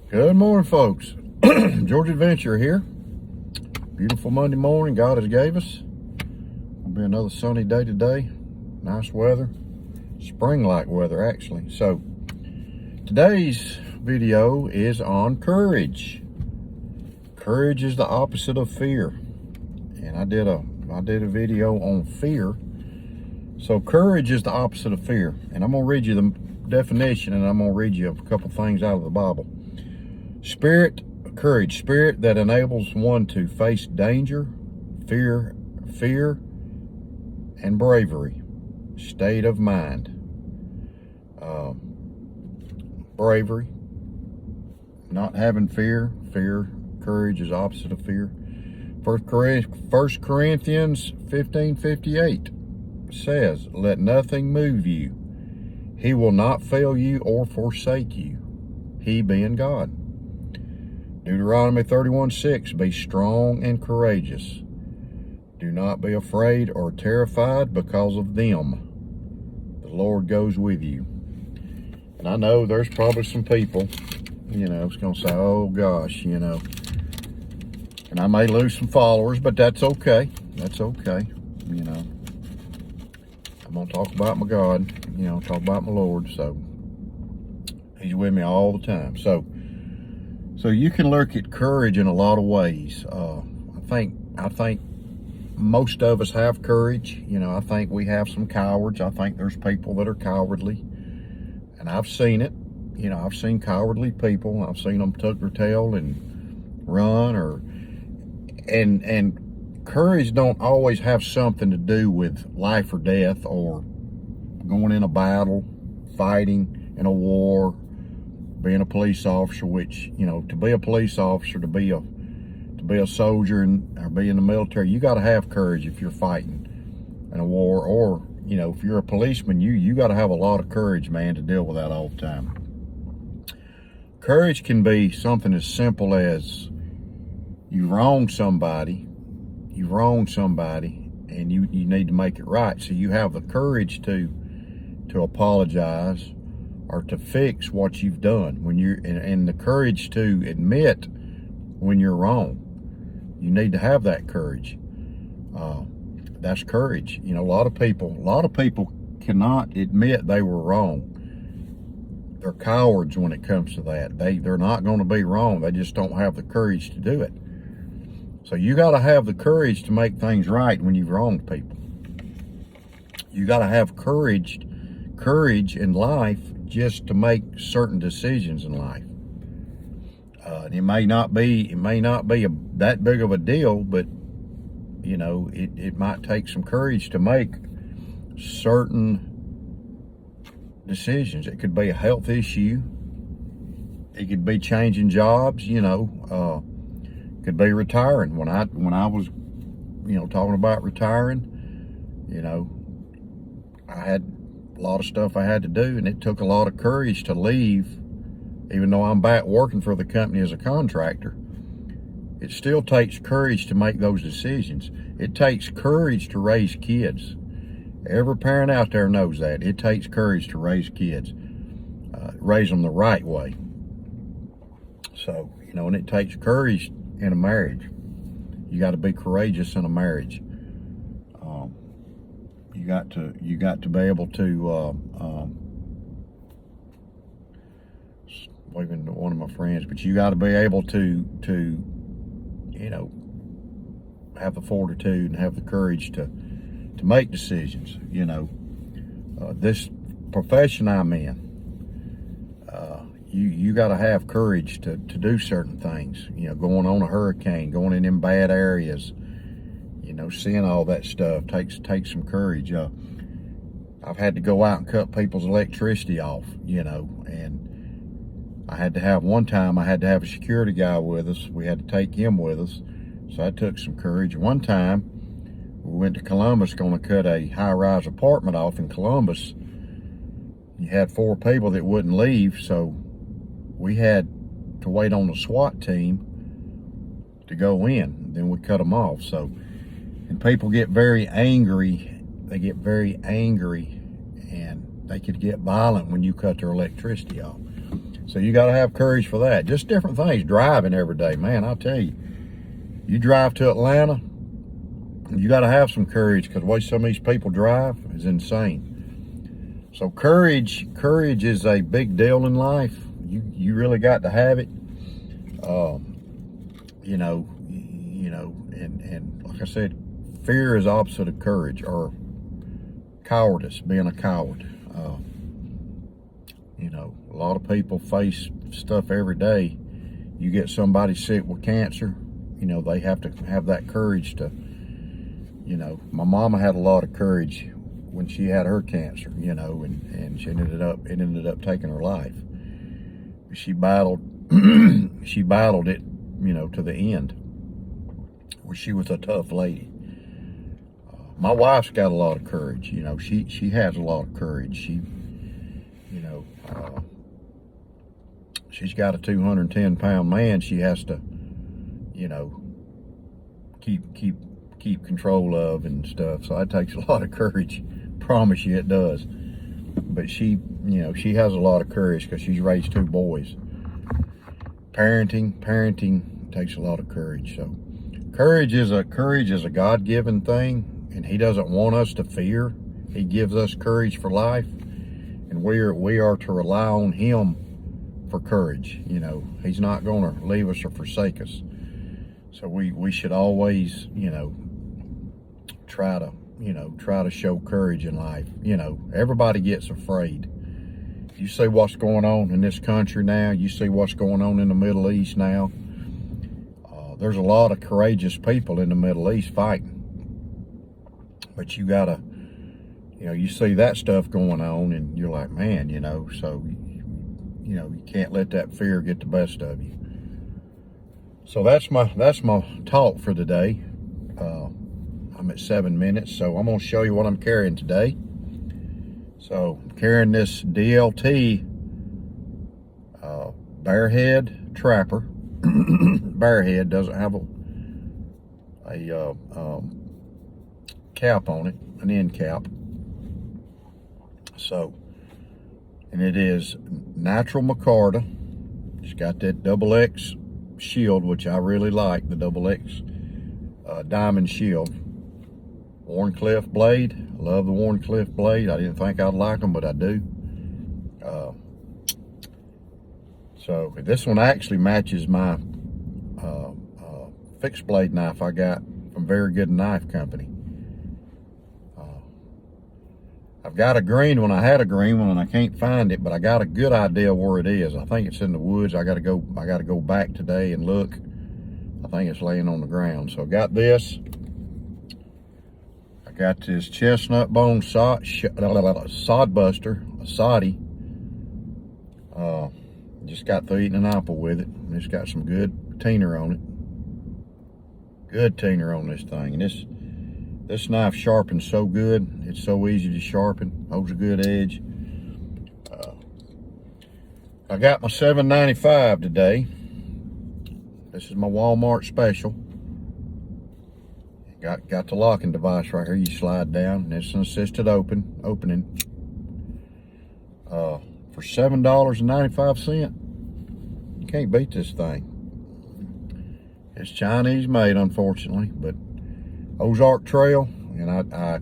Good morning, folks. George Adventure here. Beautiful Monday morning God has gave us. It'll be another sunny day today. Nice weather. Spring-like weather, actually. So, today's video is on courage. Courage is the opposite of fear. And I did a video on fear. So, courage is the opposite of fear. And I'm going to read you the definition, and I'm going to read you a couple things out of the Bible. Courage, spirit that enables one to face danger, fear, and bravery. State of mind. Bravery, not having fear. Courage is opposite of fear. 1 Corinthians 15:58 says, "Let nothing move you. He will not fail you or forsake you, he being God." Deuteronomy 31:6, "Be strong and courageous. Do not be afraid or terrified because of them. The Lord goes with you." And I know there's probably some people, it's going to say, "Oh gosh, and I may lose some followers, but that's okay. That's okay. I'm going to talk about my God, talk about my Lord. So he's with me all the time. So you can look at courage in a lot of ways. I think most of us have courage. I think we have some cowards. I think there's people that are cowardly, and I've seen it. I've seen cowardly people. I've seen them tuck their tail and run, and courage don't always have something to do with life or death, or going in a battle, fighting in a war, being a police officer. Which to be a police officer, to be a soldier, or be in the military, you got to have courage if you're fighting in a war. Or if you're a policeman, you got to have a lot of courage, man, to deal with that all the time. Courage can be something as simple as you wronged somebody, and you need to make it right. So you have the courage to apologize or to fix what you've done. And the courage to admit when you're wrong. You need to have that courage. That's courage. A lot of people cannot admit they were wrong. They're cowards when it comes to that. They're not going to be wrong. They just don't have the courage to do it. So you got to have the courage to make things right when you've wronged people. You got to have courage in life just to make certain decisions in life. It may not be that big of a deal, but it might take some courage to make certain decisions. It could be a health issue. It could be changing jobs. Could be retiring. When I was, talking about retiring, I had a lot of stuff I had to do, and it took a lot of courage to leave. Even though I'm back working for the company as a contractor, it still takes courage to make those decisions. It takes courage to raise kids. Every parent out there knows that. It takes courage to raise kids, raise them the right way. So, and it takes courage in a marriage. You got to be courageous in a marriage. You got to be able to, even one of my friends, but you got to be able to have the fortitude and have the courage to make decisions. This profession I'm in, you got to have courage to do certain things. Going on a hurricane, going in them bad areas, seeing all that stuff takes some courage. I've had to go out and cut people's electricity off, and I had to have a security guy with us. We had to take him with us. So that took some courage. One time, we went to Columbus, going to cut a high-rise apartment off in Columbus. You had 4 people that wouldn't leave, so we had to wait on the SWAT team to go in. Then we cut them off. So, and people get very angry. They get very angry, and they could get violent when you cut their electricity off. So you got to have courage for that. Just different things. Driving every day, man, I'll tell you. You drive to Atlanta, you got to have some courage, because the way some of these people drive is insane. So courage is a big deal in life. You really got to have it. And like I said, fear is opposite of courage, or cowardice, being a coward. A lot of people face stuff every day. You get somebody sick with cancer, they have to have that courage to, my mama had a lot of courage when she had her cancer, and she ended up taking her life. She battled, she battled it, to the end, where she was a tough lady. My wife's got a lot of courage, she has a lot of courage. She's got a 210-pound man she has to, keep control of and stuff. So that takes a lot of courage. Promise you it does. But she has a lot of courage because she's raised 2 boys. Parenting takes a lot of courage. So courage is a God-given thing, and He doesn't want us to fear. He gives us courage for life, and we are to rely on Him for courage. He's not going to leave us or forsake us. So we should always, try to show courage in life. Everybody gets afraid. You see what's going on in this country now. You see what's going on in the Middle East now. There's a lot of courageous people in the Middle East fighting. But you gotta, you see that stuff going on, and you're like, man, so, you can't let that fear get the best of you. So that's my talk for today. I'm at 7 minutes, so I'm gonna show you what I'm carrying today. So I'm carrying this DLT Bearhead Trapper. Bearhead doesn't have a cap on it, an end cap. So, and it is natural micarta. It's got that XX shield, which I really like, the XX diamond shield. Warncliffe blade. I love the Warncliffe blade. I didn't think I'd like them, but I do. So this one actually matches my fixed blade knife I got from Very Good Knife Company. I've got a green one. I had a green one and I can't find it, but I got a good idea where it is. I think it's in the woods. I gotta go back today and look. I think it's laying on the ground. So I got this. I got this chestnut bone sod buster, a soddy. Just got through eating an apple with it. It's got some good tiner on it. Good tiner on this thing. And this knife sharpens so good. It's so easy to sharpen. Holds a good edge. I got my $7.95 today. This is my Walmart special. Got the locking device right here. You slide down, and it's an assisted opening. For $7.95. You can't beat this thing. It's Chinese made, unfortunately, but Ozark Trail, and I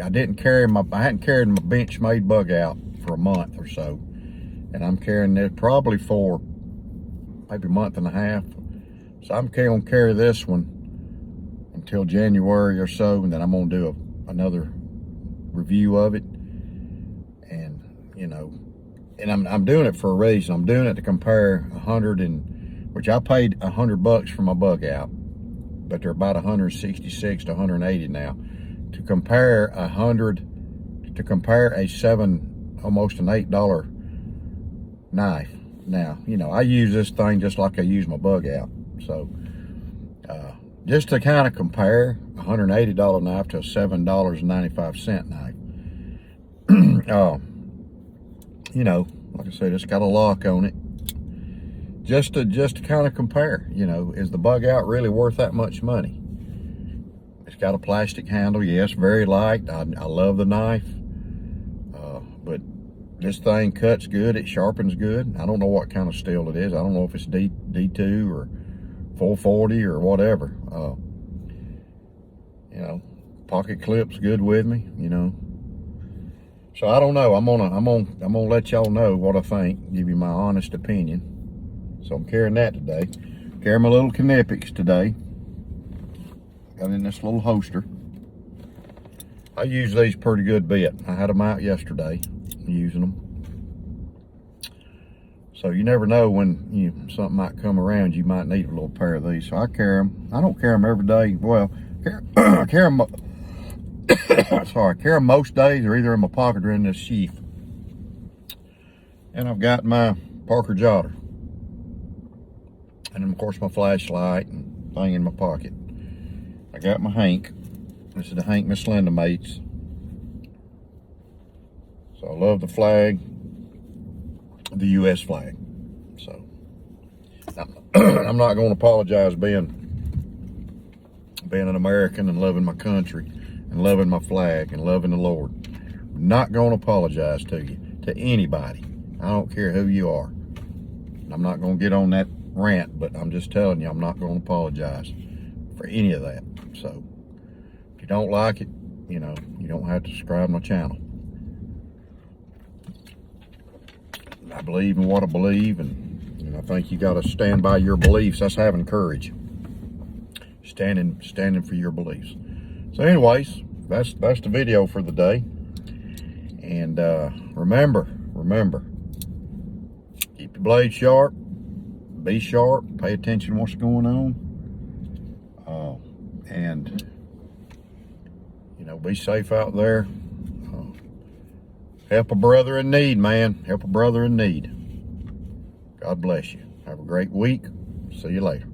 hadn't carried my Benchmade bug out for a month or so, and I'm carrying it probably for maybe a month and a half. So I'm gonna carry this one until January or so, and then I'm gonna do another review of it. And and I'm doing it for a reason. I'm doing it to compare which I paid $100 for my bug out, but they're about 166 to 180 now. To compare almost an $8 knife. Now, I use this thing just like I use my bug out. So, just to kind of compare a $180 knife to a $7.95 knife. Like I said, it's got a lock on it. Just to kind of compare, is the bug out really worth that much money? It's got a plastic handle, yes, very light. I love the knife, but This thing cuts good, it sharpens good. I don't know what kind of steel it is. I don't know if it's D2 or 440 or whatever. You know, pocket clip's good with me, you know. So I don't know. I'm gonna let y'all know what I think, give you my honest opinion. So I'm carrying that today. Carrying my little Knipex today. Got in this little holster. I use these pretty good bit. I had them out yesterday, using them. So you never know when something might come around, you might need a little pair of these. So I carry them. I don't carry them every day. Well, I carry them. Sorry, I carry them most days. They're either in my pocket or in this sheath. And I've got my Parker Jotter, and then of course my flashlight and thing in my pocket. I got my Hank. This is the Hank Miss Linda mates. So I love the flag, the U.S. flag. So I'm not going to apologize being an American and loving my country and loving my flag and loving the Lord. I'm not going to apologize to you, to anybody. I don't care who you are. I'm not going to get on that rant, but I'm just telling you, I'm not going to apologize for any of that. So if you don't like it, you know, you don't have to subscribe to my channel. I believe in what I believe, and I think you got to stand by your beliefs. That's having courage. Standing for your beliefs. So anyways, that's the video for the day. And remember, keep your blade sharp, be sharp, pay attention to what's going on, and you know, be safe out there. Help a brother in need, man. Help a brother in need. God bless you. Have a great week. See you later.